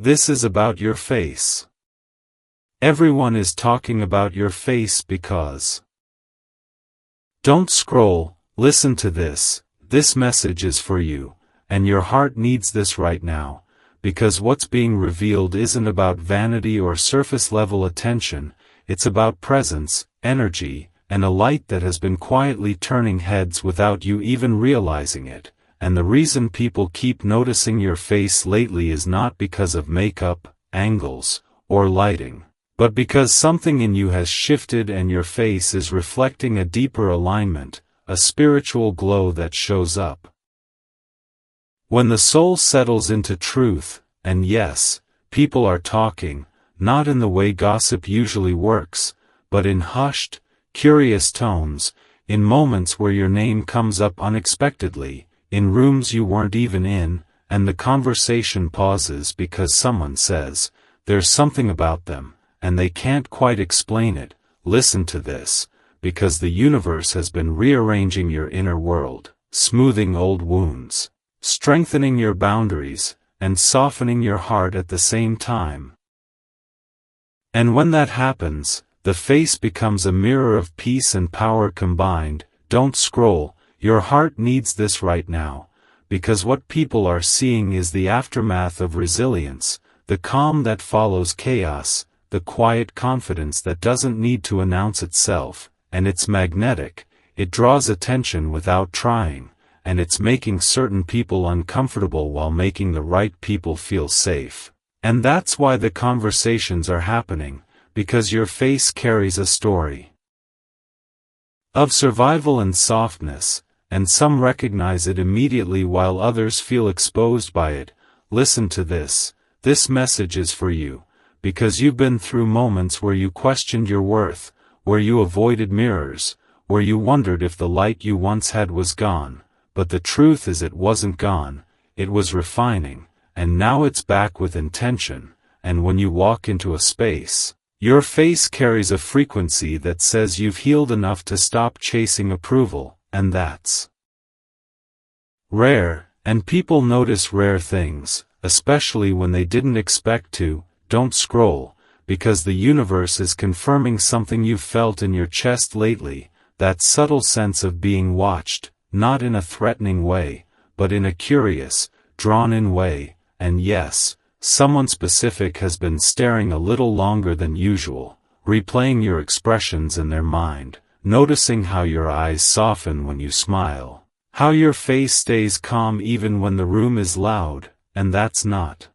This is about your face. Everyone is talking about your face because. Don't scroll, listen to this. This message is for you, and your heart needs this right now, because what's being revealed isn't about vanity or surface-level attention, it's about presence, energy, and a light that has been quietly turning heads without you even realizing it. And the reason people keep noticing your face lately is not because of makeup, angles, or lighting, but because something in you has shifted and your face is reflecting a deeper alignment, a spiritual glow that shows up. When the soul settles into truth, and yes, people are talking, not in the way gossip usually works, but in hushed, curious tones, in moments where your name comes up unexpectedly, in rooms you weren't even in, and the conversation pauses because someone says, there's something about them, and they can't quite explain it. Listen to this, because the universe has been rearranging your inner world, smoothing old wounds, strengthening your boundaries, and softening your heart at the same time. And when that happens, the face becomes a mirror of peace and power combined. Don't scroll, your heart needs this right now, because what people are seeing is the aftermath of resilience, the calm that follows chaos, the quiet confidence that doesn't need to announce itself, and it's magnetic, it draws attention without trying, and it's making certain people uncomfortable while making the right people feel safe. And that's why the conversations are happening, because your face carries a story of survival and softness, and some recognize it immediately while others feel exposed by it. Listen to this. This message is for you, because you've been through moments where you questioned your worth, where you avoided mirrors, where you wondered if the light you once had was gone, but the truth is it wasn't gone, it was refining, and now it's back with intention, and when you walk into a space, your face carries a frequency that says you've healed enough to stop chasing approval, and that's rare, and people notice rare things, especially when they didn't expect to. Don't scroll, because the universe is confirming something you've felt in your chest lately, that subtle sense of being watched, not in a threatening way, but in a curious, drawn-in way, and yes, someone specific has been staring a little longer than usual, replaying your expressions in their mind, noticing how your eyes soften when you smile, how your face stays calm even when the room is loud, and that's not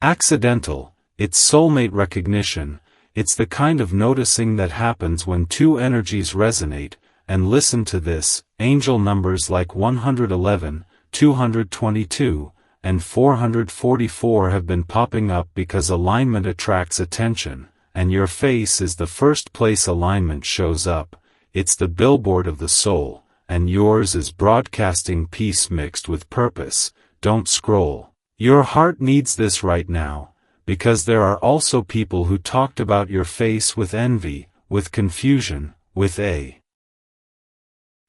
accidental, it's soulmate recognition. It's the kind of noticing that happens when two energies resonate. And listen to this, angel numbers like 111, 222, and 444 have been popping up because alignment attracts attention, and your face is the first place alignment shows up. It's the billboard of the soul, and yours is broadcasting peace mixed with purpose. Don't scroll. Your heart needs this right now, because there are also people who talked about your face with envy, with confusion, with a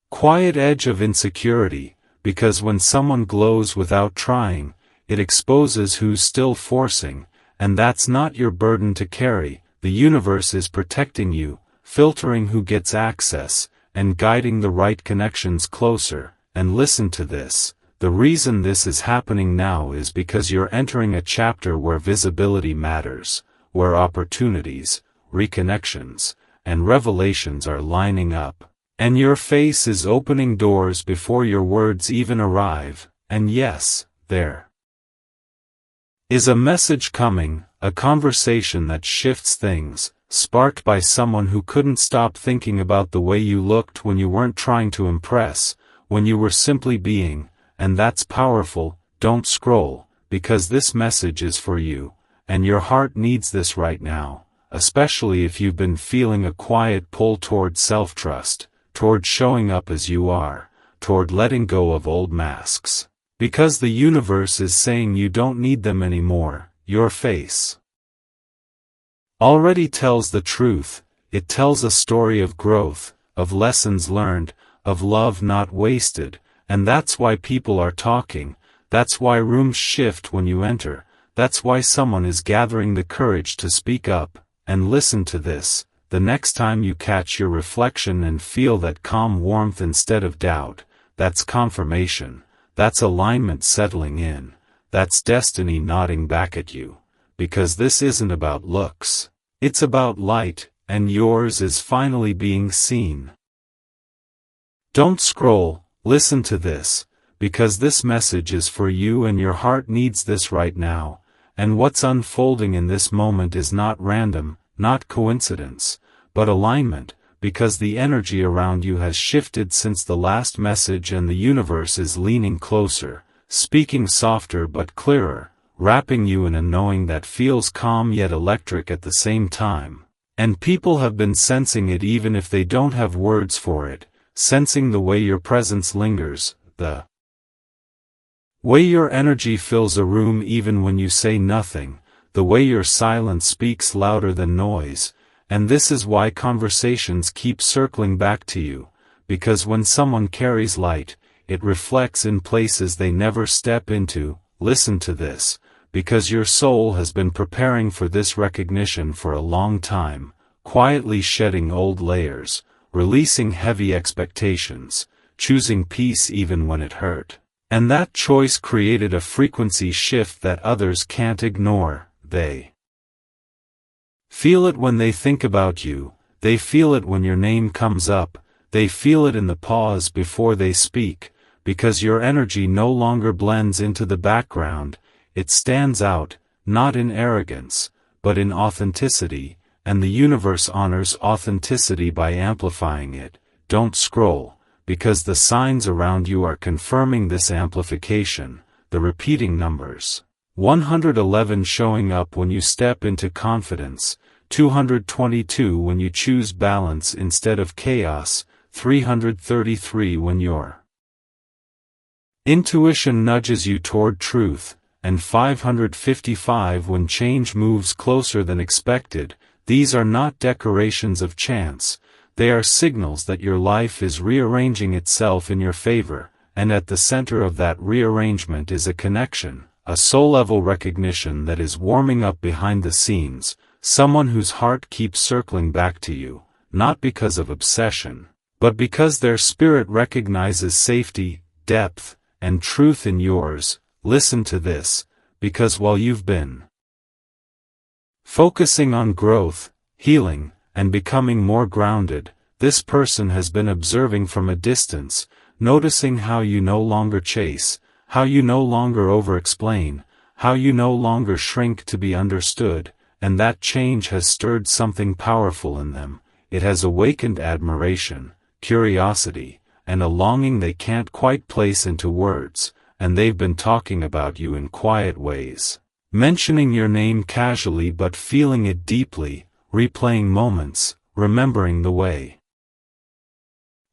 quiet edge of insecurity, because when someone glows without trying, it exposes who's still forcing, and that's not your burden to carry. The universe is protecting you, filtering who gets access, and guiding the right connections closer. And listen to this. The reason this is happening now is because you're entering a chapter where visibility matters, where opportunities, reconnections, and revelations are lining up, and your face is opening doors before your words even arrive. And yes, there is a message coming, a conversation that shifts things, sparked by someone who couldn't stop thinking about the way you looked when you weren't trying to impress, when you were simply being. And that's powerful. Don't scroll, because this message is for you, and your heart needs this right now, especially if you've been feeling a quiet pull toward self-trust, toward showing up as you are, toward letting go of old masks. Because the universe is saying you don't need them anymore. Your face already tells the truth. It tells a story of growth, of lessons learned, of love not wasted. And that's why people are talking, that's why rooms shift when you enter, That's why someone is gathering the courage to speak up, and listen to this. The next time you catch your reflection and feel that calm warmth instead of doubt, that's confirmation, that's alignment settling in, that's destiny nodding back at you. Because this isn't about looks. It's about light, and yours is finally being seen. Don't scroll, listen to this, because this message is for you and your heart needs this right now, and what's unfolding in this moment is not random, not coincidence, but alignment, because the energy around you has shifted since the last message and the universe is leaning closer, speaking softer but clearer, wrapping you in a knowing that feels calm yet electric at the same time. And people have been sensing it even if they don't have words for it, sensing the way your presence lingers, the way your energy fills a room even when you say nothing, the way your silence speaks louder than noise. And this is why conversations keep circling back to you, because when someone carries light, it reflects in places they never step into. Listen to this, because your soul has been preparing for this recognition for a long time, quietly shedding old layers, releasing heavy expectations, choosing peace even when it hurt. And that choice created a frequency shift that others can't ignore. They feel it when they think about you, they feel it when your name comes up, they feel it in the pause before they speak, because your energy no longer blends into the background, it stands out, not in arrogance, but in authenticity, and the universe honors authenticity by amplifying it. Don't scroll, because the signs around you are confirming this amplification, the repeating numbers. 111 showing up when you step into confidence, 222 when you choose balance instead of chaos, 333 when your intuition nudges you toward truth, and 555 when change moves closer than expected. These are not decorations of chance, they are signals that your life is rearranging itself in your favor, and at the center of that rearrangement is a connection, a soul-level recognition that is warming up behind the scenes, someone whose heart keeps circling back to you, not because of obsession, but because their spirit recognizes safety, depth, and truth in yours. Listen to this, because while you've been focusing on growth, healing, and becoming more grounded, this person has been observing from a distance, noticing how you no longer chase, how you no longer over-explain, how you no longer shrink to be understood, and that change has stirred something powerful in them. It has awakened admiration, curiosity, and a longing they can't quite place into words, and they've been talking about you in quiet ways, mentioning your name casually but feeling it deeply, replaying moments, remembering the way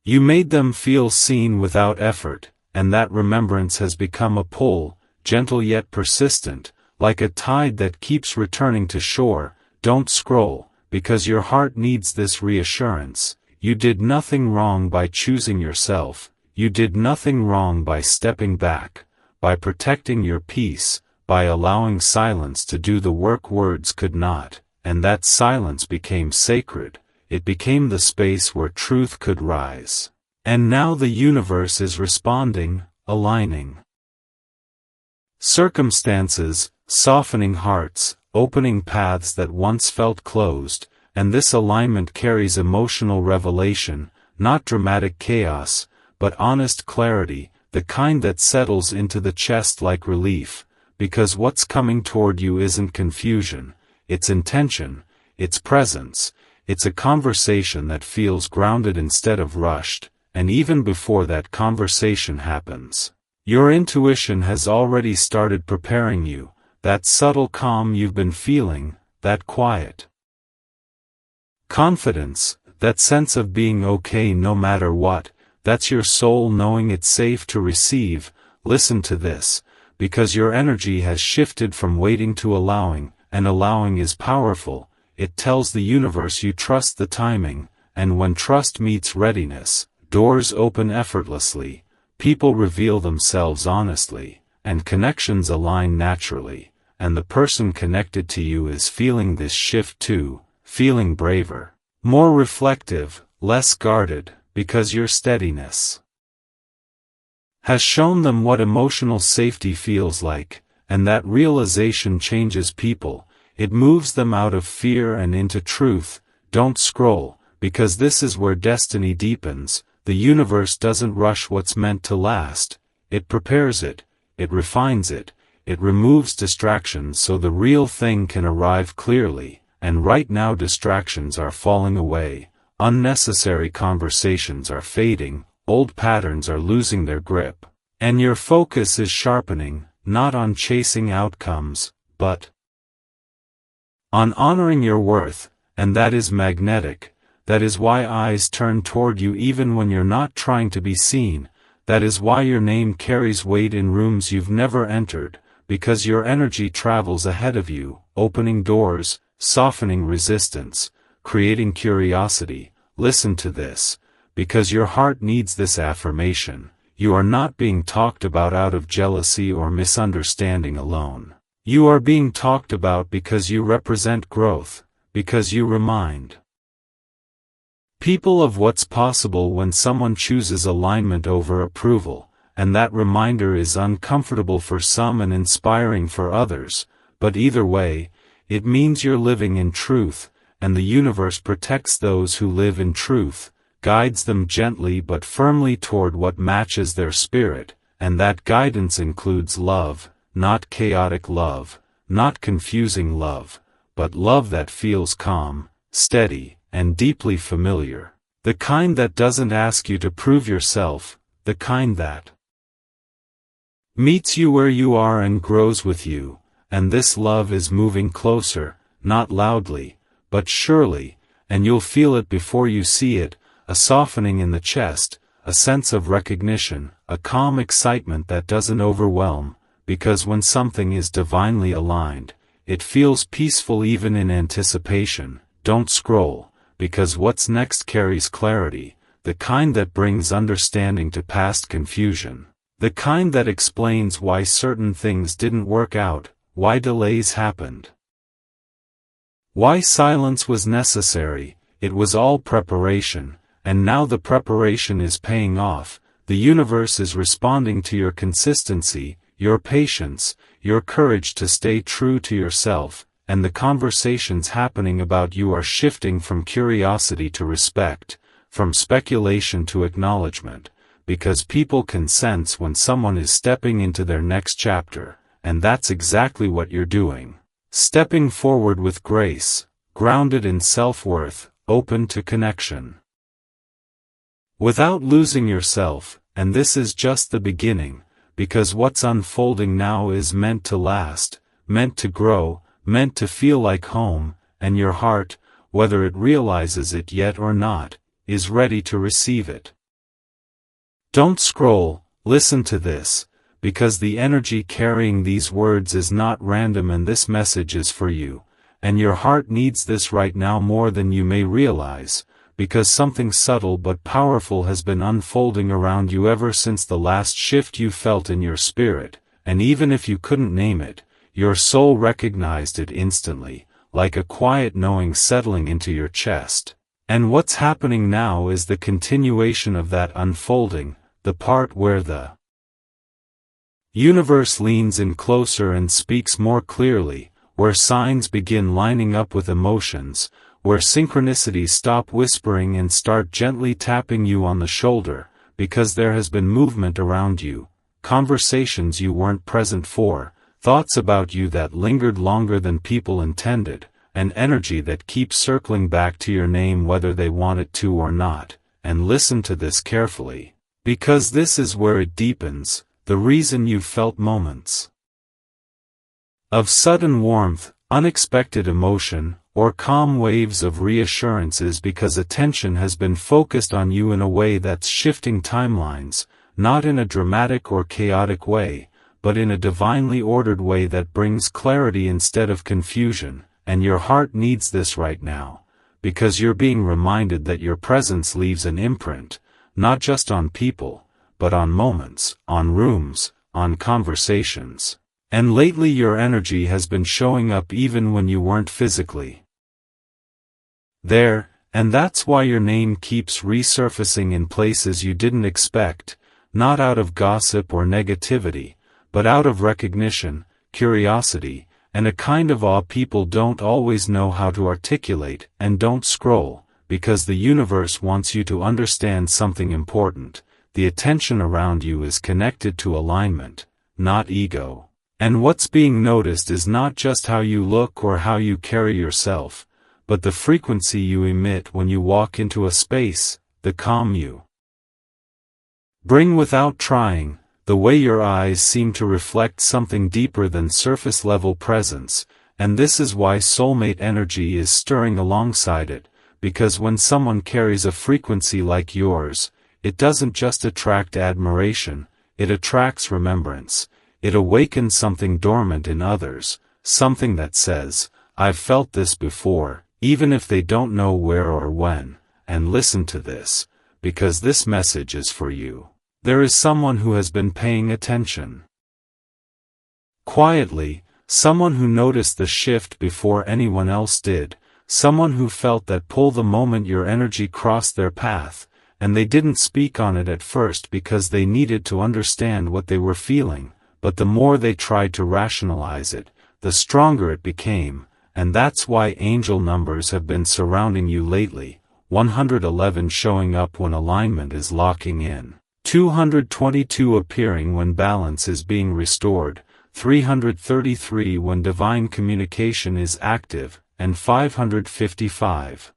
you made them feel seen without effort, and that remembrance has become a pull, gentle yet persistent, like a tide that keeps returning to shore. Don't scroll, because your heart needs this reassurance. You did nothing wrong by choosing yourself, you did nothing wrong by stepping back, by protecting your peace, by allowing silence to do the work words could not, and that silence became sacred, it became the space where truth could rise. And now the universe is responding, aligning circumstances, softening hearts, opening paths that once felt closed, and this alignment carries emotional revelation, not dramatic chaos, but honest clarity, the kind that settles into the chest like relief, because what's coming toward you isn't confusion, it's intention, it's presence, it's a conversation that feels grounded instead of rushed, and even before that conversation happens, your intuition has already started preparing you, that subtle calm you've been feeling, that quiet confidence, that sense of being okay no matter what, that's your soul knowing it's safe to receive. Listen to this, because your energy has shifted from waiting to allowing, and allowing is powerful. It tells the universe you trust the timing, and when trust meets readiness, doors open effortlessly, people reveal themselves honestly, and connections align naturally, and the person connected to you is feeling this shift too, feeling braver, more reflective, less guarded, because your steadiness has shown them what emotional safety feels like, and that realization changes people. It moves them out of fear and into truth. Don't scroll, because this is where destiny deepens. The universe doesn't rush what's meant to last. It prepares it, it refines it, it removes distractions so the real thing can arrive clearly, and right now distractions are falling away, unnecessary conversations are fading, old patterns are losing their grip, and your focus is sharpening, not on chasing outcomes, but on honoring your worth, and that is magnetic. That is why eyes turn toward you even when you're not trying to be seen. That is why your name carries weight in rooms you've never entered, because your energy travels ahead of you, opening doors, softening resistance, creating curiosity. Listen to this, because your heart needs this affirmation. You are not being talked about out of jealousy or misunderstanding alone. You are being talked about because you represent growth, because you remind people of what's possible when someone chooses alignment over approval, and that reminder is uncomfortable for some and inspiring for others, but either way, it means you're living in truth, and the universe protects those who live in truth, guides them gently but firmly toward what matches their spirit, and that guidance includes love, not chaotic love, not confusing love, but love that feels calm, steady, and deeply familiar. The kind that doesn't ask you to prove yourself, the kind that meets you where you are and grows with you, and this love is moving closer, not loudly, but surely, and you'll feel it before you see it, a softening in the chest, a sense of recognition, a calm excitement that doesn't overwhelm, because when something is divinely aligned, it feels peaceful even in anticipation. Don't scroll, because what's next carries clarity, the kind that brings understanding to past confusion, the kind that explains why certain things didn't work out, why delays happened, why silence was necessary. It was all preparation, and now the preparation is paying off. The universe is responding to your consistency, your patience, your courage to stay true to yourself, and the conversations happening about you are shifting from curiosity to respect, from speculation to acknowledgement, because people can sense when someone is stepping into their next chapter, and that's exactly what you're doing. Stepping forward with grace, grounded in self-worth, open to connection, without losing yourself, and this is just the beginning, because what's unfolding now is meant to last, meant to grow, meant to feel like home, and your heart, whether it realizes it yet or not, is ready to receive it. Don't scroll, listen to this, because the energy carrying these words is not random and this message is for you, and your heart needs this right now more than you may realize, because something subtle but powerful has been unfolding around you ever since the last shift you felt in your spirit, and even if you couldn't name it, your soul recognized it instantly, like a quiet knowing settling into your chest. And what's happening now is the continuation of that unfolding, the part where the universe leans in closer and speaks more clearly, where signs begin lining up with emotions, where synchronicities stop whispering and start gently tapping you on the shoulder, because there has been movement around you, conversations you weren't present for, thoughts about you that lingered longer than people intended, an energy that keeps circling back to your name whether they want it to or not. And listen to this carefully, because this is where it deepens, the reason you felt moments of sudden warmth, unexpected emotion, or calm waves of reassurance is because attention has been focused on you in a way that's shifting timelines, not in a dramatic or chaotic way, but in a divinely ordered way that brings clarity instead of confusion, and your heart needs this right now, because you're being reminded that your presence leaves an imprint, not just on people, but on moments, on rooms, on conversations. And lately your energy has been showing up even when you weren't physically there, and that's why your name keeps resurfacing in places you didn't expect, not out of gossip or negativity, but out of recognition, curiosity, and a kind of awe people don't always know how to articulate. And don't scroll, because the universe wants you to understand something important. The attention around you is connected to alignment, not ego. And what's being noticed is not just how you look or how you carry yourself, but the frequency you emit when you walk into a space, the calm you bring without trying, the way your eyes seem to reflect something deeper than surface-level presence. And this is why soulmate energy is stirring alongside it, because when someone carries a frequency like yours, it doesn't just attract admiration, it attracts remembrance. It awakens something dormant in others, something that says, "I've felt this before," even if they don't know where or when. And listen to this, because this message is for you. There is someone who has been paying attention. Quietly, someone who noticed the shift before anyone else did, someone who felt that pull the moment your energy crossed their path, and they didn't speak on it at first because they needed to understand what they were feeling. But the more they tried to rationalize it, the stronger it became, and that's why angel numbers have been surrounding you lately. 111 showing up when alignment is locking in, 222 appearing when balance is being restored, 333 when divine communication is active, and 555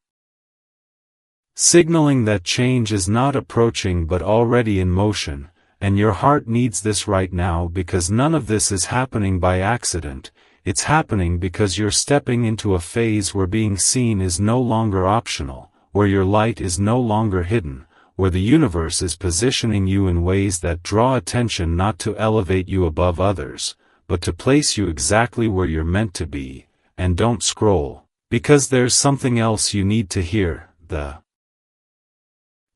signaling that change is not approaching but already in motion. And your heart needs this right now, because none of this is happening by accident. It's happening because you're stepping into a phase where being seen is no longer optional, where your light is no longer hidden, where the universe is positioning you in ways that draw attention, not to elevate you above others, but to place you exactly where you're meant to be. And don't scroll, because there's something else you need to hear. The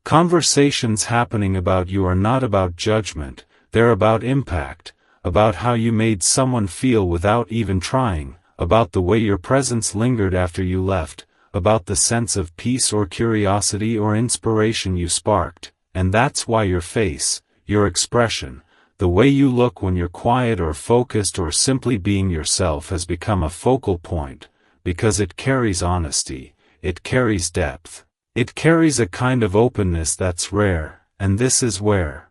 conversations happening about you are not about judgment, they're about impact, about how you made someone feel without even trying, about the way your presence lingered after you left, about the sense of peace or curiosity or inspiration you sparked. And that's why your face, your expression, the way you look when you're quiet or focused or simply being yourself has become a focal point, because it carries honesty, it carries depth. It carries a kind of openness that's rare, and this is where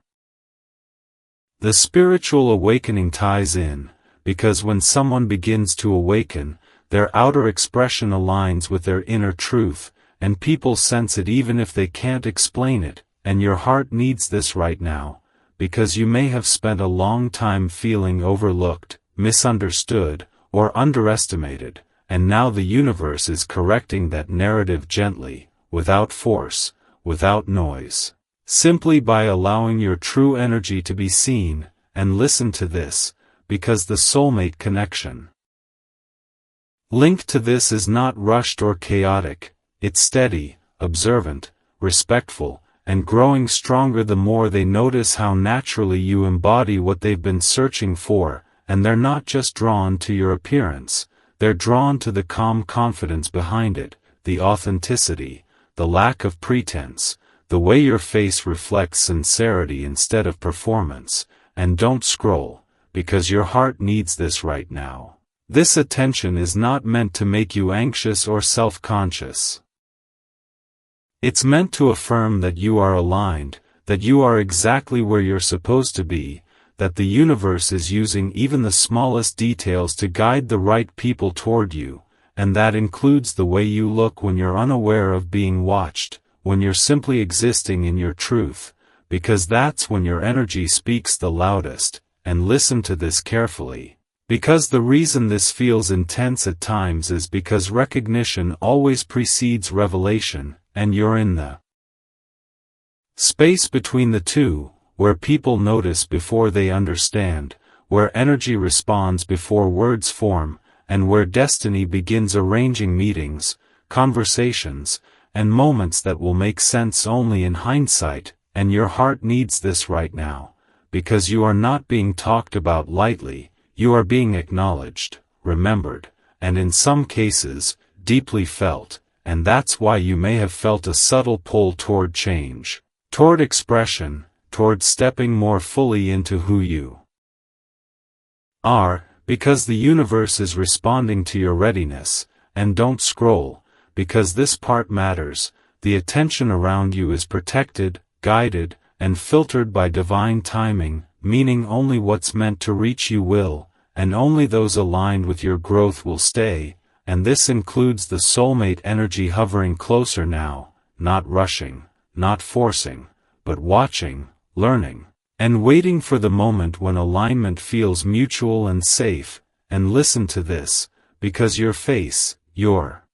the spiritual awakening ties in, because when someone begins to awaken, their outer expression aligns with their inner truth, and people sense it even if they can't explain it. And your heart needs this right now, because you may have spent a long time feeling overlooked, misunderstood, or underestimated, and now the universe is correcting that narrative gently, without force, without noise, simply by allowing your true energy to be seen. And listen to this, because the soulmate connection linked to this is not rushed or chaotic, it's steady, observant, respectful, and growing stronger the more they notice how naturally you embody what they've been searching for. And they're not just drawn to your appearance, they're drawn to the calm confidence behind it, the authenticity, the lack of pretense, the way your face reflects sincerity instead of performance. And don't scroll, because your heart needs this right now. This attention is not meant to make you anxious or self-conscious. It's meant to affirm that you are aligned, that you are exactly where you're supposed to be, that the universe is using even the smallest details to guide the right people toward you. And that includes the way you look when you're unaware of being watched, when you're simply existing in your truth, because that's when your energy speaks the loudest. And listen to this carefully, because the reason this feels intense at times is because recognition always precedes revelation, and you're in the space between the two, where people notice before they understand, where energy responds before words form, and where destiny begins arranging meetings, conversations, and moments that will make sense only in hindsight. And your heart needs this right now, because you are not being talked about lightly, you are being acknowledged, remembered, and in some cases, deeply felt, and that's why you may have felt a subtle pull toward change, toward expression, toward stepping more fully into who you are, because the universe is responding to your readiness. And don't scroll, because this part matters. The attention around you is protected, guided, and filtered by divine timing, meaning only what's meant to reach you will, and only those aligned with your growth will stay, and this includes the soulmate energy hovering closer now, not rushing, not forcing, but watching, learning, and waiting for the moment when alignment feels mutual and safe. And listen to this, because your face, your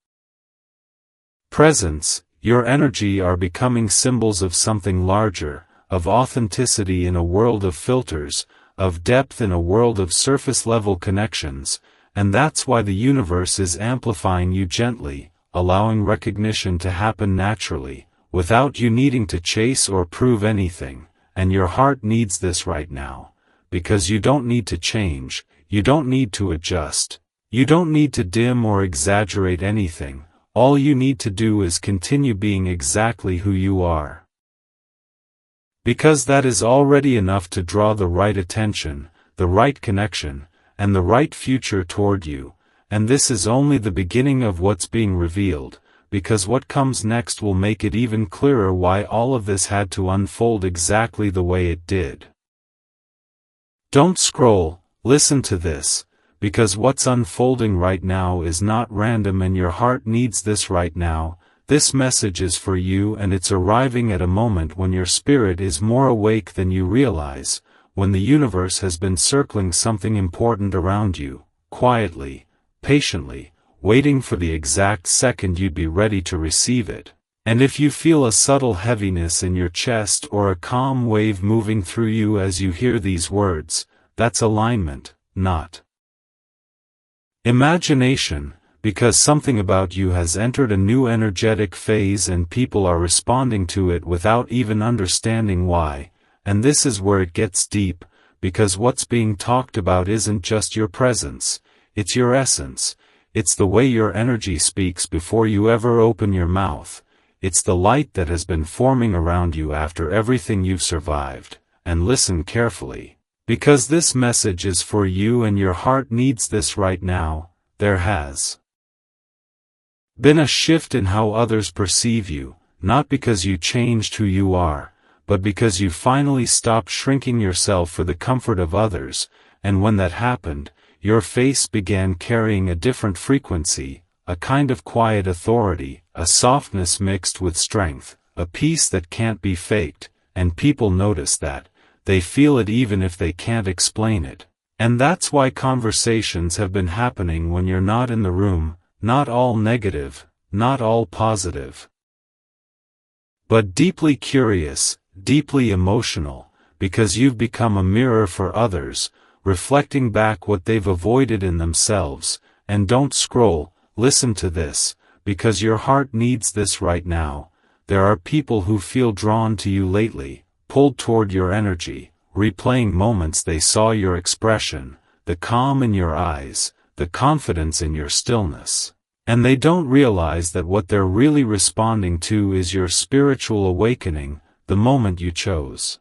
presence, your energy are becoming symbols of something larger, of authenticity in a world of filters, of depth in a world of surface-level connections, and that's why the universe is amplifying you gently, allowing recognition to happen naturally, without you needing to chase or prove anything. And your heart needs this right now, because you don't need to change, you don't need to adjust, you don't need to dim or exaggerate anything. All you need to do is continue being exactly who you are. Because that is already enough to draw the right attention, the right connection, and the right future toward you, and this is only the beginning of what's being revealed, because what comes next will make it even clearer why all of this had to unfold exactly the way it did. Don't scroll, listen to this, because what's unfolding right now is not random and your heart needs this right now. This message is for you and it's arriving at a moment when your spirit is more awake than you realize, when the universe has been circling something important around you, quietly, patiently, waiting for the exact second you'd be ready to receive it. And if you feel a subtle heaviness in your chest or a calm wave moving through you as you hear these words, that's alignment, not imagination, because something about you has entered a new energetic phase and people are responding to it without even understanding why. And this is where it gets deep, because what's being talked about isn't just your presence, it's your essence. It's the way your energy speaks before you ever open your mouth. It's the light that has been forming around you after everything you've survived. And listen carefully, because this message is for you and your heart needs this right now. There has been a shift in how others perceive you, not because you changed who you are, but because you finally stopped shrinking yourself for the comfort of others, and when that happened, your face began carrying a different frequency, a kind of quiet authority, a softness mixed with strength, a peace that can't be faked, and people notice that. They feel it even if they can't explain it. And that's why conversations have been happening when you're not in the room, not all negative, not all positive, but deeply curious, deeply emotional, because you've become a mirror for others, reflecting back what they've avoided in themselves. And don't scroll, listen to this, because your heart needs this right now. There are people who feel drawn to you lately, pulled toward your energy, replaying moments they saw your expression, the calm in your eyes, the confidence in your stillness. And they don't realize that what they're really responding to is your spiritual awakening, the moment you chose.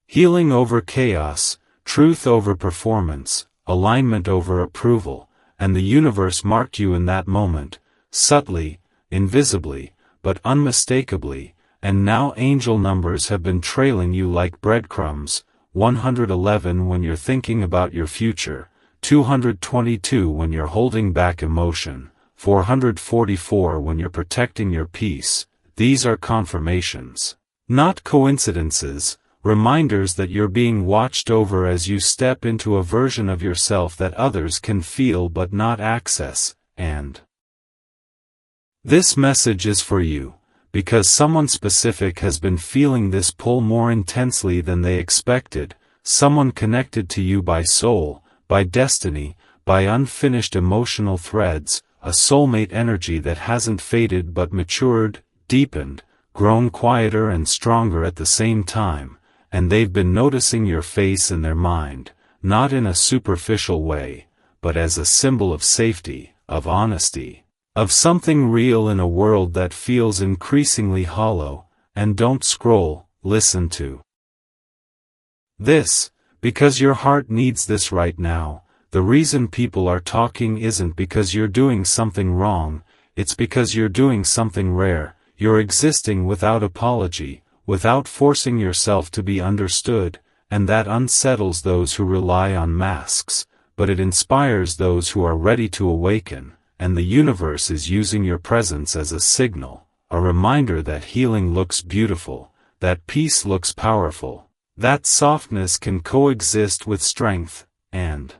Healing over chaos, truth over performance, alignment over approval, and the universe marked you in that moment, subtly, invisibly, but unmistakably. And now angel numbers have been trailing you like breadcrumbs, 111 when you're thinking about your future, 222 when you're holding back emotion, 444 when you're protecting your peace. These are confirmations, not coincidences, reminders that you're being watched over as you step into a version of yourself that others can feel but not access. And this message is for you, because someone specific has been feeling this pull more intensely than they expected, someone connected to you by soul, by destiny, by unfinished emotional threads, a soulmate energy that hasn't faded but matured, deepened, grown quieter and stronger at the same time, and they've been noticing your face in their mind, not in a superficial way, but as a symbol of safety, of honesty, of something real in a world that feels increasingly hollow. And don't scroll, listen to this, because your heart needs this right now. The reason people are talking isn't because you're doing something wrong, it's because you're doing something rare. You're existing without apology, without forcing yourself to be understood, and that unsettles those who rely on masks, but it inspires those who are ready to awaken, and the universe is using your presence as a signal, a reminder that healing looks beautiful, that peace looks powerful, that softness can coexist with strength, and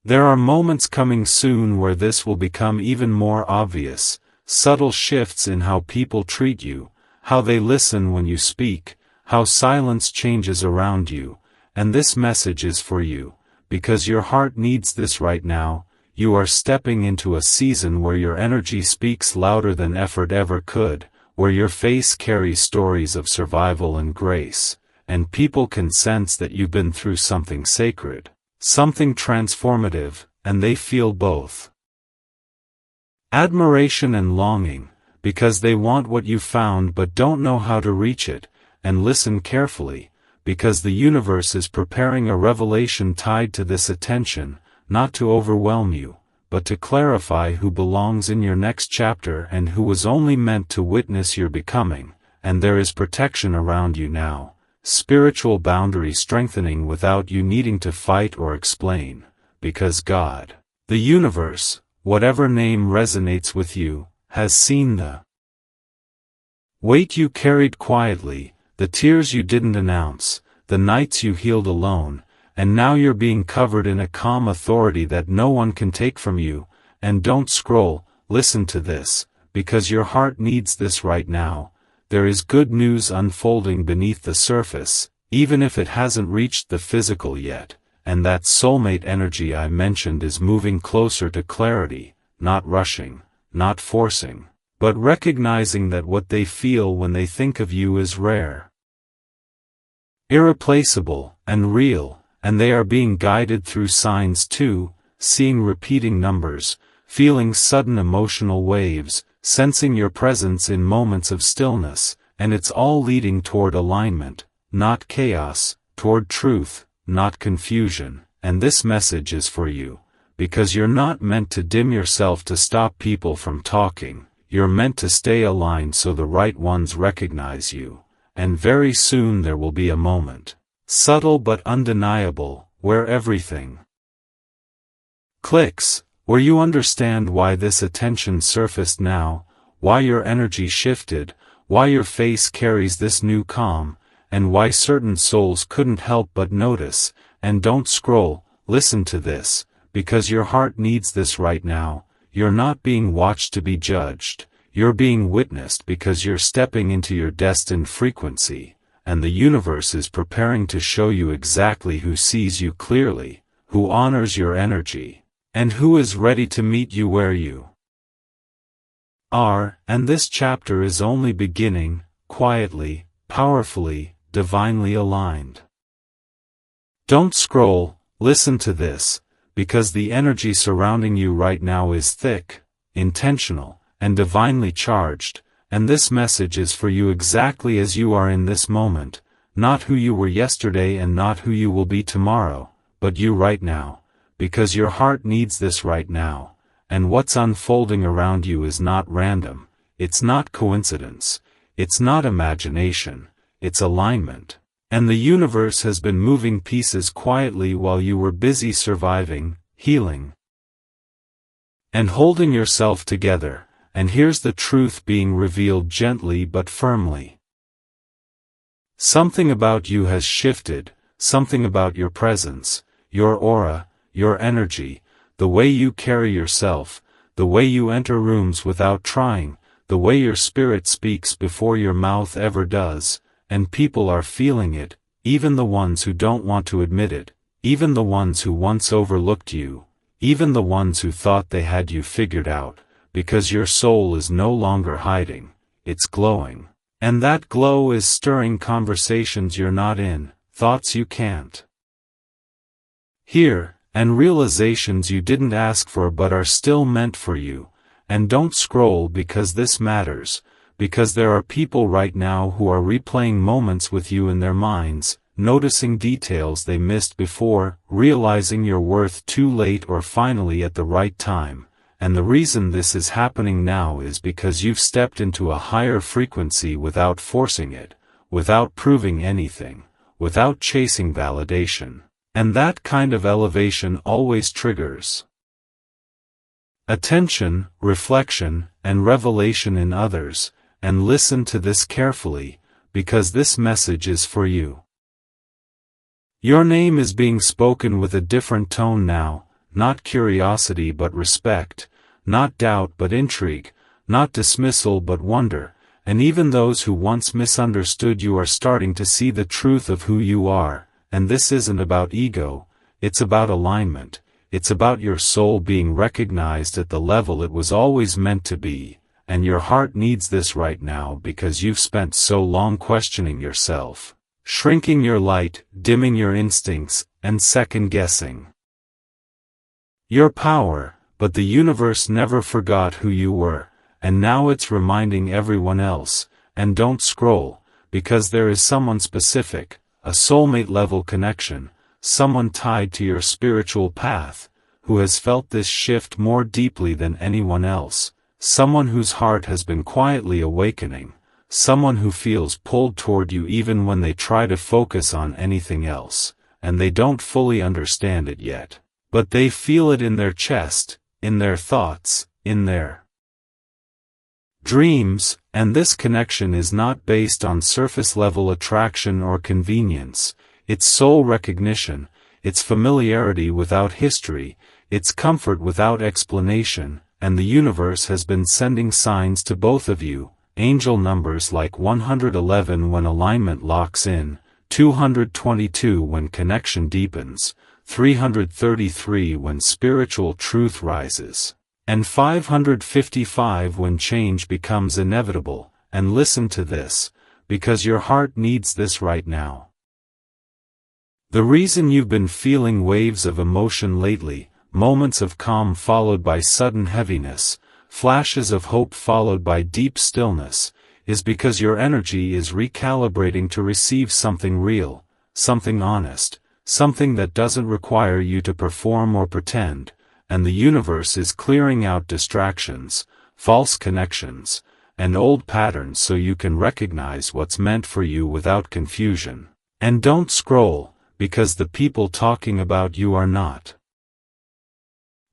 there are moments coming soon where this will become even more obvious, subtle shifts in how people treat you, how they listen when you speak, how silence changes around you, and this message is for you, because your heart needs this right now. You are stepping into a season where your energy speaks louder than effort ever could, where your face carries stories of survival and grace, and people can sense that you've been through something sacred, something transformative, and they feel both admiration and longing, because they want what you found but don't know how to reach it. And listen carefully, because the universe is preparing a revelation tied to this attention, not to overwhelm you, but to clarify who belongs in your next chapter and who was only meant to witness your becoming. And there is protection around you now, spiritual boundary strengthening without you needing to fight or explain, because God, the universe, whatever name resonates with you, has seen the weight you carried quietly, the tears you didn't announce, the nights you healed alone, and now you're being covered in a calm authority that no one can take from you. And don't scroll, listen to this, because your heart needs this right now. There is good news unfolding beneath the surface, even if it hasn't reached the physical yet, and that soulmate energy I mentioned is moving closer to clarity, not rushing, not forcing, but recognizing that what they feel when they think of you is rare, irreplaceable, and real, and they are being guided through signs too, seeing repeating numbers, feeling sudden emotional waves, sensing your presence in moments of stillness, and it's all leading toward alignment, not chaos, toward truth, not confusion. And this message is for you, because you're not meant to dim yourself to stop people from talking. You're meant to stay aligned so the right ones recognize you, and very soon there will be a moment, subtle but undeniable, where everything clicks, where you understand why this attention surfaced now, why your energy shifted, why your face carries this new calm, and why certain souls couldn't help but notice. And don't scroll, listen to this, because your heart needs this right now. You're not being watched to be judged, you're being witnessed because you're stepping into your destined frequency, and the universe is preparing to show you exactly who sees you clearly, who honors your energy, and who is ready to meet you where you are. And this chapter is only beginning, quietly, powerfully, divinely aligned. Don't scroll, listen to this, because the energy surrounding you right now is thick, intentional, and divinely charged, and this message is for you exactly as you are in this moment, not who you were yesterday and not who you will be tomorrow, but you right now, because your heart needs this right now, and what's unfolding around you is not random, it's not coincidence, it's not imagination, it's alignment. And the universe has been moving pieces quietly while you were busy surviving, healing, and holding yourself together. And here's the truth being revealed gently but firmly. Something about you has shifted, something about your presence, your aura, your energy, the way you carry yourself, the way you enter rooms without trying, the way your spirit speaks before your mouth ever does. And people are feeling it, even the ones who don't want to admit it, even the ones who once overlooked you, even the ones who thought they had you figured out, because your soul is no longer hiding, it's glowing. And that glow is stirring conversations you're not in, thoughts you can't here, and realizations you didn't ask for but are still meant for you. And don't scroll because this matters, because there are people right now who are replaying moments with you in their minds, noticing details they missed before, realizing your worth too late or finally at the right time. And the reason this is happening now is because you've stepped into a higher frequency without forcing it, without proving anything, without chasing validation. And that kind of elevation always triggers attention, reflection, and revelation in others. And listen to this carefully, because this message is for you. Your name is being spoken with a different tone now, not curiosity but respect, not doubt but intrigue, not dismissal but wonder, and even those who once misunderstood you are starting to see the truth of who you are. And this isn't about ego, it's about alignment, it's about your soul being recognized at the level it was always meant to be. And your heart needs this right now because you've spent so long questioning yourself, shrinking your light, dimming your instincts, and second-guessing your power. But the universe never forgot who you were, and now it's reminding everyone else. And don't scroll, because there is someone specific, a soulmate-level connection, someone tied to your spiritual path, who has felt this shift more deeply than anyone else. Someone whose heart has been quietly awakening, someone who feels pulled toward you even when they try to focus on anything else, and they don't fully understand it yet. But they feel it in their chest, in their thoughts, in their dreams, and this connection is not based on surface-level attraction or convenience. It's soul recognition, it's familiarity without history, it's comfort without explanation. And the universe has been sending signs to both of you, angel numbers like 111 when alignment locks in, 222 when connection deepens, 333 when spiritual truth rises, and 555 when change becomes inevitable. And listen to this, because your heart needs this right now. The reason you've been feeling waves of emotion lately, moments of calm followed by sudden heaviness, flashes of hope followed by deep stillness, is because your energy is recalibrating to receive something real, something honest, something that doesn't require you to perform or pretend. And the universe is clearing out distractions, false connections, and old patterns so you can recognize what's meant for you without confusion. And don't scroll, because the people talking about you are not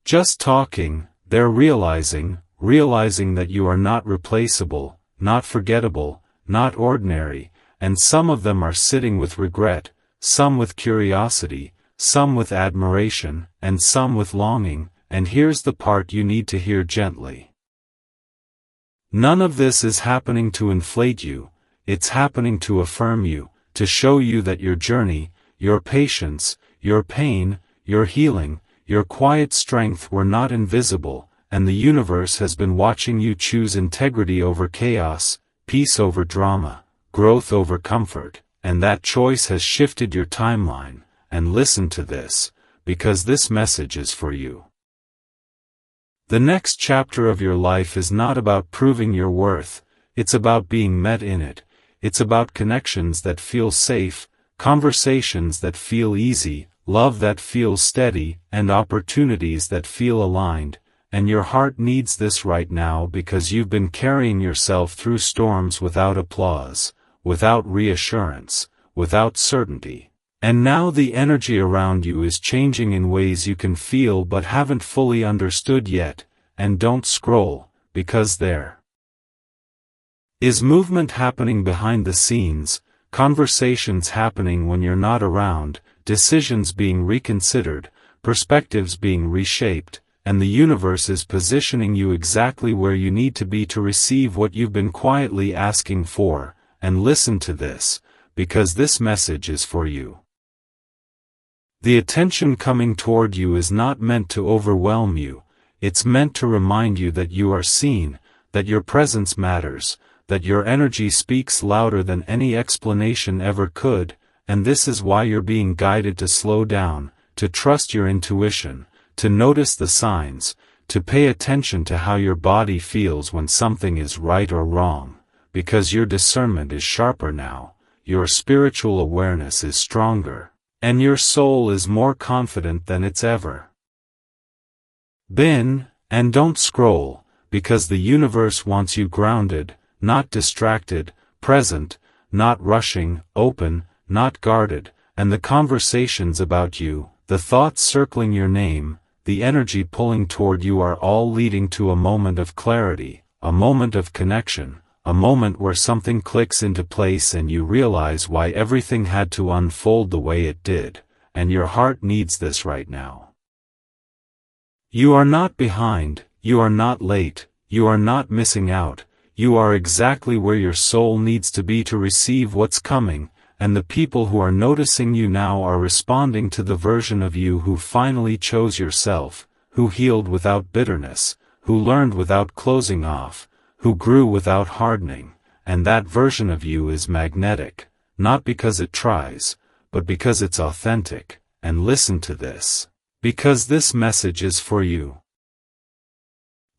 just talking, they're realizing that you are not replaceable, not forgettable, not ordinary, and some of them are sitting with regret, some with curiosity, some with admiration, and some with longing. And here's the part you need to hear gently. None of this is happening to inflate you, it's happening to affirm you, to show you that your journey, your patience, your pain, your healing, your quiet strength were not invisible, and the universe has been watching you choose integrity over chaos, peace over drama, growth over comfort, and that choice has shifted your timeline. And listen to this, because this message is for you. The next chapter of your life is not about proving your worth, it's about being met in it. It's about connections that feel safe, conversations that feel easy, love that feels steady, and opportunities that feel aligned. And your heart needs this right now because you've been carrying yourself through storms without applause, without reassurance, without certainty. And now the energy around you is changing in ways you can feel but haven't fully understood yet. And don't scroll, because there is movement happening behind the scenes, conversations happening when you're not around, decisions being reconsidered, perspectives being reshaped, and the universe is positioning you exactly where you need to be to receive what you've been quietly asking for. And listen to this, because this message is for you. The attention coming toward you is not meant to overwhelm you, it's meant to remind you that you are seen, that your presence matters, that your energy speaks louder than any explanation ever could. And this is why you're being guided to slow down, to trust your intuition, to notice the signs, to pay attention to how your body feels when something is right or wrong, because your discernment is sharper now, your spiritual awareness is stronger, and your soul is more confident than it's ever been. And don't scroll, because the universe wants you grounded, not distracted, present, not rushing, open, not guarded, and the conversations about you, the thoughts circling your name, the energy pulling toward you are all leading to a moment of clarity, a moment of connection, a moment where something clicks into place and you realize why everything had to unfold the way it did, and your heart needs this right now. You are not behind, you are not late, you are not missing out, you are exactly where your soul needs to be to receive what's coming, and the people who are noticing you now are responding to the version of you who finally chose yourself, who healed without bitterness, who learned without closing off, who grew without hardening, and that version of you is magnetic, not because it tries, but because it's authentic. And listen to this, because this message is for you.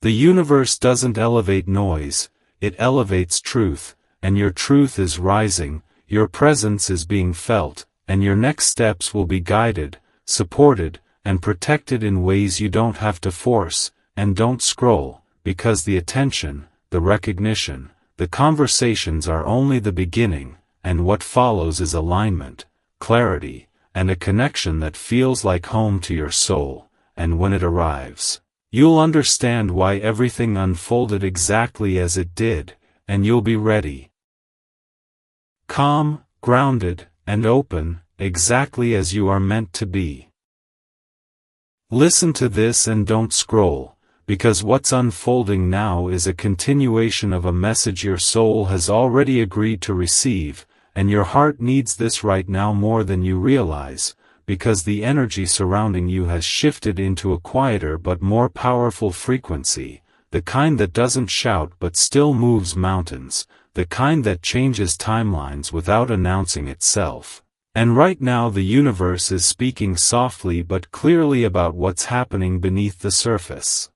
The universe doesn't elevate noise, it elevates truth, and your truth is rising, your presence is being felt, and your next steps will be guided, supported, and protected in ways you don't have to force. And don't scroll, because the attention, the recognition, the conversations are only the beginning, and what follows is alignment, clarity, and a connection that feels like home to your soul. And when it arrives, you'll understand why everything unfolded exactly as it did, and you'll be ready. Calm, grounded, and open, exactly as you are meant to be. Listen to this and don't scroll, because what's unfolding now is a continuation of a message your soul has already agreed to receive, and your heart needs this right now more than you realize, because the energy surrounding you has shifted into a quieter but more powerful frequency, the kind that doesn't shout but still moves mountains, the kind that changes timelines without announcing itself. And right now the universe is speaking softly but clearly about what's happening beneath the surface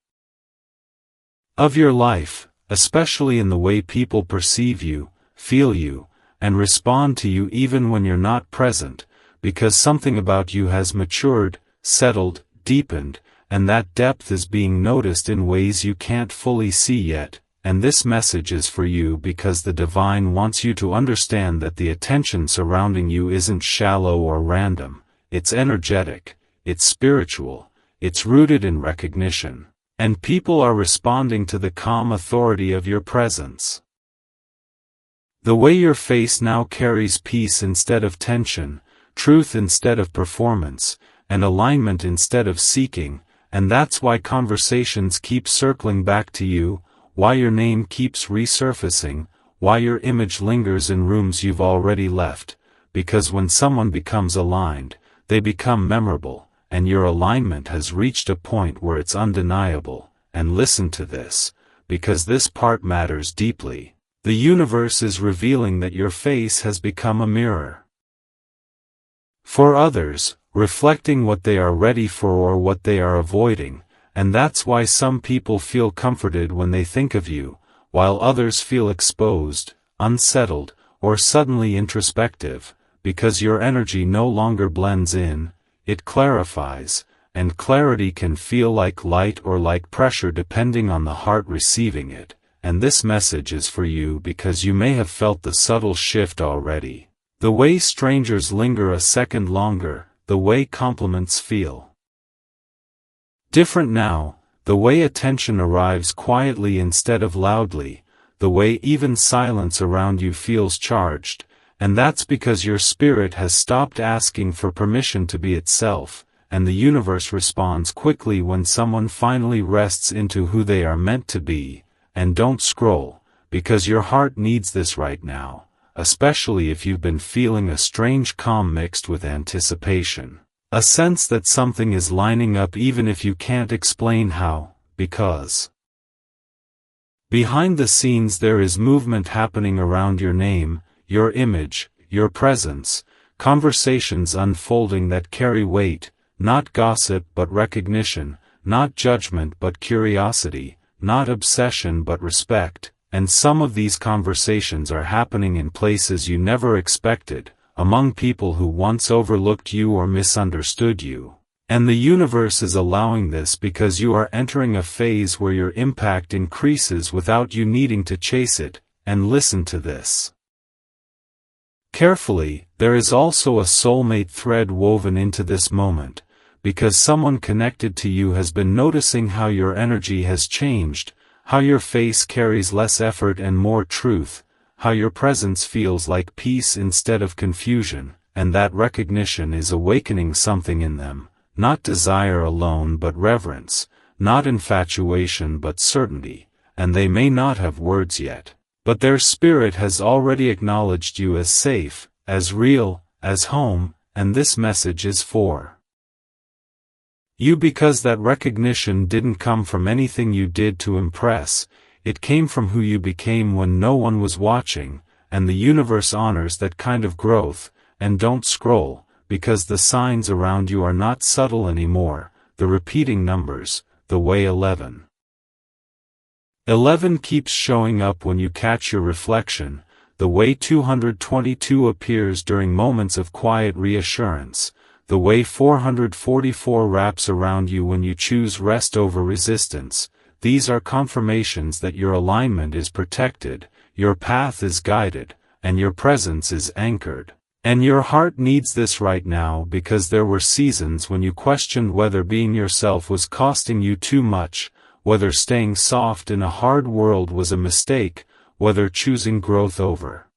of your life, especially in the way people perceive you, feel you, and respond to you even when you're not present, because something about you has matured, settled, deepened, and that depth is being noticed in ways you can't fully see yet. And this message is for you because the divine wants you to understand that the attention surrounding you isn't shallow or random, it's energetic, it's spiritual, it's rooted in recognition, and people are responding to the calm authority of your presence. The way your face now carries peace instead of tension, truth instead of performance, and alignment instead of seeking, and that's why conversations keep circling back to you, why your name keeps resurfacing, why your image lingers in rooms you've already left, because when someone becomes aligned, they become memorable, and your alignment has reached a point where it's undeniable. And listen to this, because this part matters deeply. The universe is revealing that your face has become a mirror for others, reflecting what they are ready for or what they are avoiding, and that's why some people feel comforted when they think of you, while others feel exposed, unsettled, or suddenly introspective, because your energy no longer blends in, it clarifies, and clarity can feel like light or like pressure depending on the heart receiving it. And this message is for you because you may have felt the subtle shift already. The way strangers linger a second longer, the way compliments feel different now, the way attention arrives quietly instead of loudly, the way even silence around you feels charged, and that's because your spirit has stopped asking for permission to be itself, and the universe responds quickly when someone finally rests into who they are meant to be. And don't scroll, because your heart needs this right now, especially if you've been feeling a strange calm mixed with anticipation. A sense that something is lining up even if you can't explain how, because behind the scenes there is movement happening around your name, your image, your presence, conversations unfolding that carry weight, not gossip but recognition, not judgment but curiosity, not obsession but respect, and some of these conversations are happening in places you never expected, among people who once overlooked you or misunderstood you. And the universe is allowing this because you are entering a phase where your impact increases without you needing to chase it, and listen to this carefully. There is also a soulmate thread woven into this moment, because someone connected to you has been noticing how your energy has changed, how your face carries less effort and more truth, how your presence feels like peace instead of confusion, and that recognition is awakening something in them. Not desire alone but reverence, not infatuation but certainty, and they may not have words yet, but their spirit has already acknowledged you as safe, as real, as home, and this message is for you because that recognition didn't come from anything you did to impress, it came from who you became when no one was watching, and the universe honors that kind of growth. And don't scroll, because the signs around you are not subtle anymore, the repeating numbers, the way 11. 11 keeps showing up when you catch your reflection, the way 222 appears during moments of quiet reassurance, the way 444 wraps around you when you choose rest over resistance. These are confirmations that your alignment is protected, your path is guided, and your presence is anchored. And your heart needs this right now because there were seasons when you questioned whether being yourself was costing you too much, whether staying soft in a hard world was a mistake, whether choosing growth over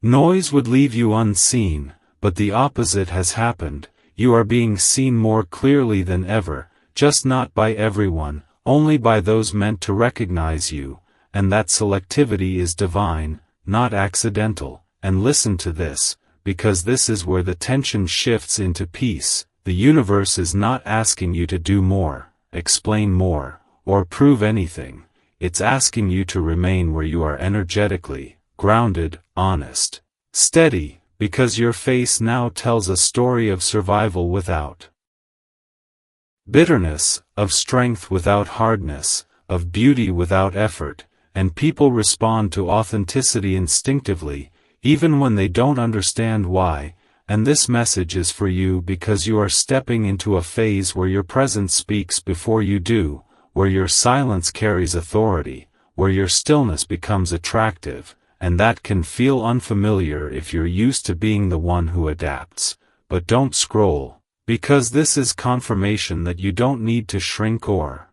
noise would leave you unseen, but the opposite has happened. You are being seen more clearly than ever, just not by everyone, only by those meant to recognize you, and that selectivity is divine, not accidental. And listen to this, because this is where the tension shifts into peace. The universe is not asking you to do more, explain more, or prove anything. It's asking you to remain where you are energetically, grounded, honest, steady, because your face now tells a story of survival without bitterness, of strength without hardness, of beauty without effort, and people respond to authenticity instinctively, even when they don't understand why, and this message is for you because you are stepping into a phase where your presence speaks before you do, where your silence carries authority, where your stillness becomes attractive, and that can feel unfamiliar if you're used to being the one who adapts. But don't scroll, because this is confirmation that you don't need to shrink or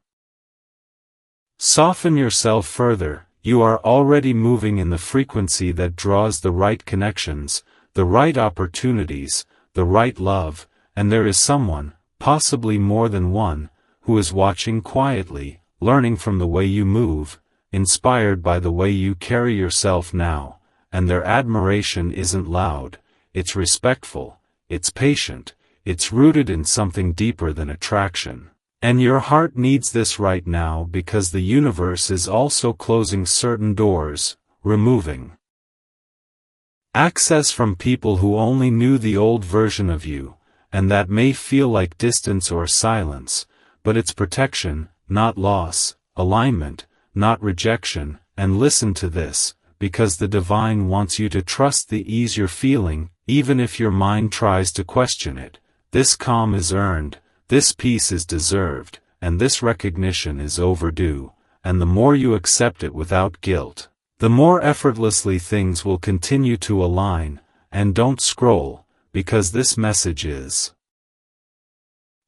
soften yourself further. You are already moving in the frequency that draws the right connections, the right opportunities, the right love, and there is someone, possibly more than one, who is watching quietly, learning from the way you move, inspired by the way you carry yourself now, and their admiration isn't loud, it's respectful, it's patient, it's rooted in something deeper than attraction. And your heart needs this right now because the universe is also closing certain doors, removing access from people who only knew the old version of you, and that may feel like distance or silence, but it's protection, not loss, alignment, not rejection. And listen to this, because the divine wants you to trust the ease you're feeling, even if your mind tries to question it. This calm is earned. This peace is deserved, and this recognition is overdue, and the more you accept it without guilt, the more effortlessly things will continue to align. And don't scroll, because this message is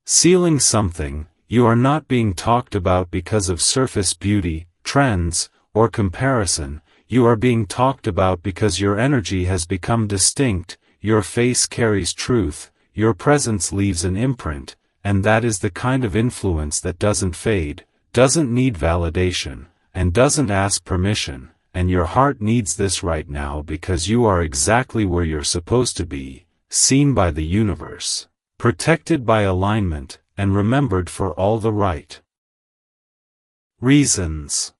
sealing something. You are not being talked about because of surface beauty, trends, or comparison. You are being talked about because your energy has become distinct, your face carries truth, your presence leaves an imprint. And that is the kind of influence that doesn't fade, doesn't need validation, and doesn't ask permission. And your heart needs this right now because you are exactly where you're supposed to be, seen by the universe, protected by alignment, and remembered for all the right reasons.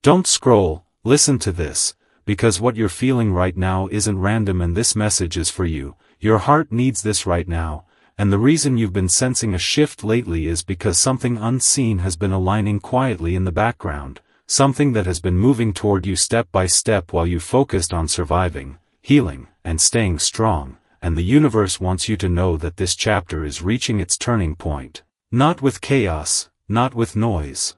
Don't scroll, listen to this, because what you're feeling right now isn't random, and this message is for you. your heart needs this right now, and the reason you've been sensing a shift lately is because something unseen has been aligning quietly in the background, something that has been moving toward you step by step while you focused on surviving, healing, and staying strong, and the universe wants you to know that this chapter is reaching its turning point, not with chaos, not with noise,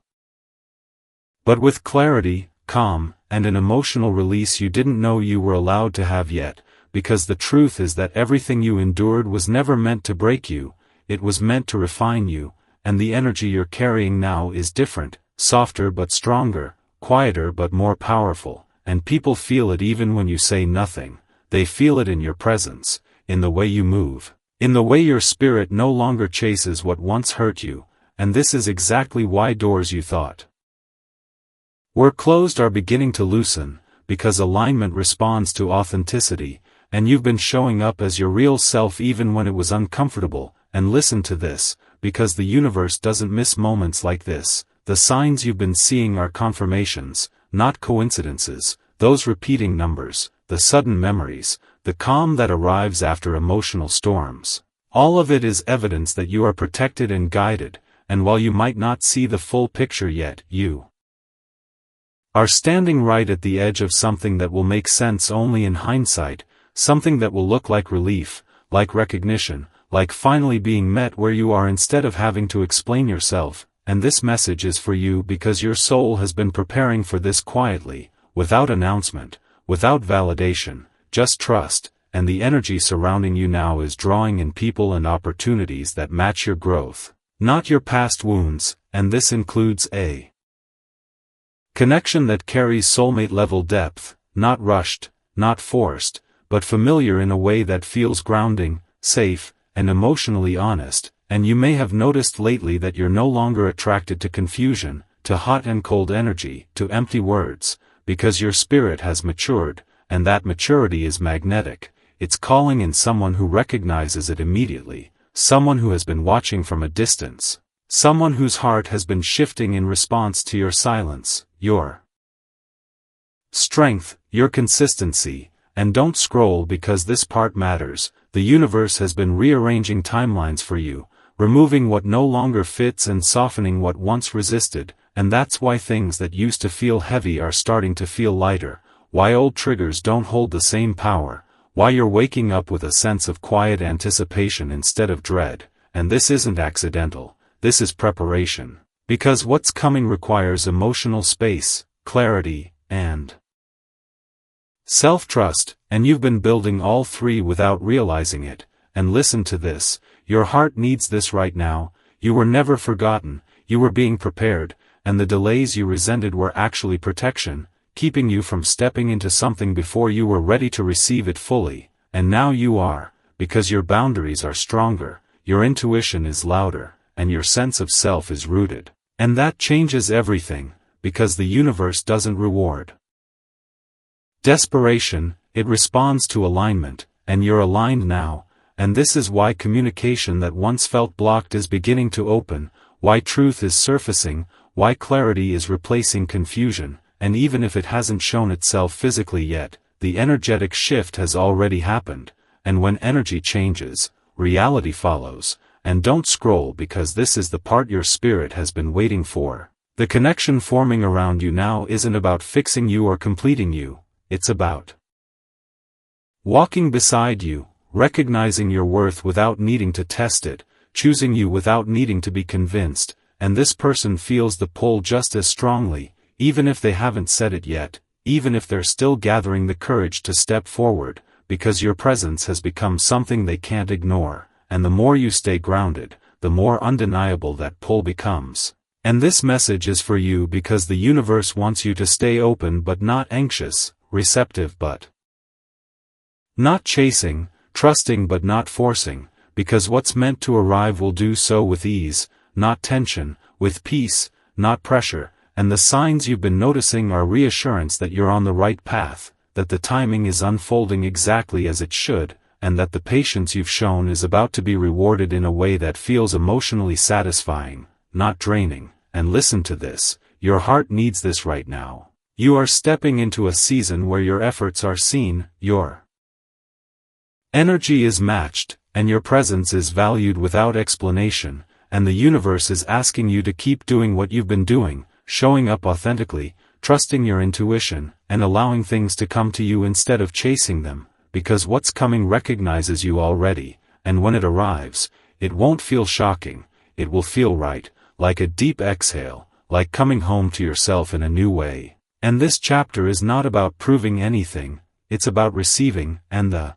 but with clarity, calm, and an emotional release you didn't know you were allowed to have yet, because the truth is that everything you endured was never meant to break you, it was meant to refine you, and the energy you're carrying now is different, softer but stronger, quieter but more powerful, and people feel it even when you say nothing, they feel it in your presence, in the way you move, in the way your spirit no longer chases what once hurt you, and this is exactly why doors you thought were closed are beginning to loosen, because alignment responds to authenticity, and you've been showing up as your real self even when it was uncomfortable, and listen to this, because the universe doesn't miss moments like this, the signs you've been seeing are confirmations, not coincidences, those repeating numbers, the sudden memories, the calm that arrives after emotional storms. All of it is evidence that you are protected and guided, and while you might not see the full picture yet, you are standing right at the edge of something that will make sense only in hindsight, something that will look like relief, like recognition, like finally being met where you are instead of having to explain yourself, and this message is for you because your soul has been preparing for this quietly, without announcement, without validation, just trust, and the energy surrounding you now is drawing in people and opportunities that match your growth, not your past wounds, and this includes a connection that carries soulmate-level depth, not rushed, not forced, but familiar in a way that feels grounding, safe, and emotionally honest, and you may have noticed lately that you're no longer attracted to confusion, to hot and cold energy, to empty words, because your spirit has matured, and that maturity is magnetic, it's calling in someone who recognizes it immediately, someone who has been watching from a distance, someone whose heart has been shifting in response to your silence, your strength, your consistency, and don't scroll because this part matters, the universe has been rearranging timelines for you, removing what no longer fits and softening what once resisted, and that's why things that used to feel heavy are starting to feel lighter, why old triggers don't hold the same power, why you're waking up with a sense of quiet anticipation instead of dread, and this isn't accidental, this is preparation, because what's coming requires emotional space, clarity, and self-trust, and you've been building all three without realizing it, and listen to this, your heart needs this right now, you were never forgotten, you were being prepared, and the delays you resented were actually protection, keeping you from stepping into something before you were ready to receive it fully, and now you are, because your boundaries are stronger, your intuition is louder, and your sense of self is rooted. And that changes everything, because the universe doesn't reward desperation, it responds to alignment, and you're aligned now, and this is why communication that once felt blocked is beginning to open, why truth is surfacing, why clarity is replacing confusion, and even if it hasn't shown itself physically yet, the energetic shift has already happened, and when energy changes, reality follows, and don't scroll because this is the part your spirit has been waiting for. The connection forming around you now isn't about fixing you or completing you, it's about walking beside you, recognizing your worth without needing to test it, choosing you without needing to be convinced, and this person feels the pull just as strongly, even if they haven't said it yet, even if they're still gathering the courage to step forward, because your presence has become something they can't ignore, and the more you stay grounded, the more undeniable that pull becomes. And this message is for you because the universe wants you to stay open but not anxious, receptive but not chasing, trusting but not forcing, because what's meant to arrive will do so with ease, not tension, with peace, not pressure, and the signs you've been noticing are reassurance that you're on the right path, that the timing is unfolding exactly as it should, and that the patience you've shown is about to be rewarded in a way that feels emotionally satisfying, not draining. And listen to this, your heart needs this right now. You are stepping into a season where your efforts are seen, your Energy is matched, and your presence is valued without explanation, and the universe is asking you to keep doing what you've been doing, showing up authentically, trusting your intuition, and allowing things to come to you instead of chasing them, because what's coming recognizes you already, and when it arrives, it won't feel shocking, it will feel right, like a deep exhale, like coming home to yourself in a new way. And this chapter is not about proving anything, it's about receiving, and the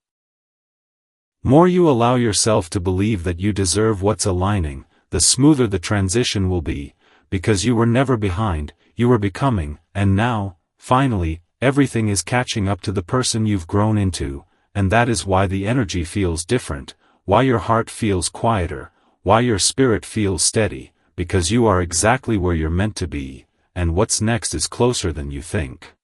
more you allow yourself to believe that you deserve what's aligning, the smoother the transition will be, because you were never behind, you were becoming, and now, finally, everything is catching up to the person you've grown into, and that is why the energy feels different, why your heart feels quieter, why your spirit feels steady, because you are exactly where you're meant to be, and what's next is closer than you think.